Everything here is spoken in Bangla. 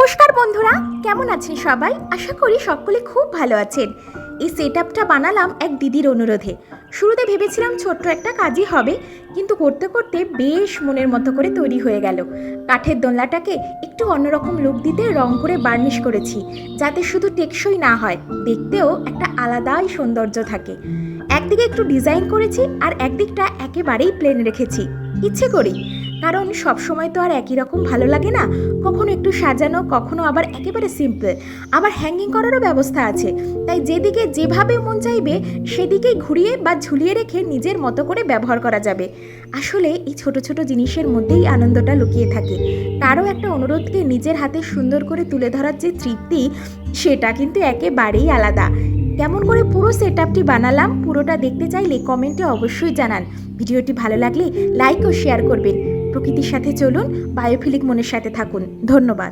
নমস্কার বন্ধুরা, কেমন আছেন সবাই? আশা করি সকলে খুব ভালো আছেন। এই সেটআপটা বানালাম এক দিদির অনুরোধে। শুরুতে ভেবেছিলাম ছোট্ট একটা কাজই হবে, কিন্তু করতে করতে বেশ মনের মতো করে তৈরি হয়ে গেল। কাঠের দোলনাটাকে একটু অন্যরকম লুক দিতে রং করে বার্নিশ করেছি, যাতে শুধু টেকসই না হয়, দেখতেও একটা আলাদাই সৌন্দর্য থাকে। একদিকে একটু ডিজাইন করেছি আর একদিকটা একেবারেই প্লেন রেখেছি, ইচ্ছে করি, কারণ সব সময় তো আর একই রকম ভালো লাগে না। কখনো একটু সাজানো, কখনো আবার একেবারে সিম্পল। আবার হ্যাঙ্গিং করারও ব্যবস্থা আছে, তাই যেদিকে যেভাবে মন চাইবে সেদিকেই ঘুরিয়ে বা ঝুলিয়ে রেখে নিজের মতো করে ব্যবহার করা যাবে। আসলে এই ছোট ছোট জিনিসের মধ্যেই আনন্দটা লুকিয়ে থাকে। কারো একটা অনুরোধকে নিজের হাতে সুন্দর করে তুলে ধরার যে তৃপ্তি, সেটা কিন্তু একেবারেই আলাদা। কেমন করে পুরো সেটআপটি বানালাম, পুরোটা দেখতে চাইলে কমেন্টে অবশ্যই জানান। ভিডিওটি ভালো লাগলে লাইক ও শেয়ার করবেন। প্রকৃতির সাথে চলুন, বায়োফিলিক মনের সাথে থাকুন। ধন্যবাদ।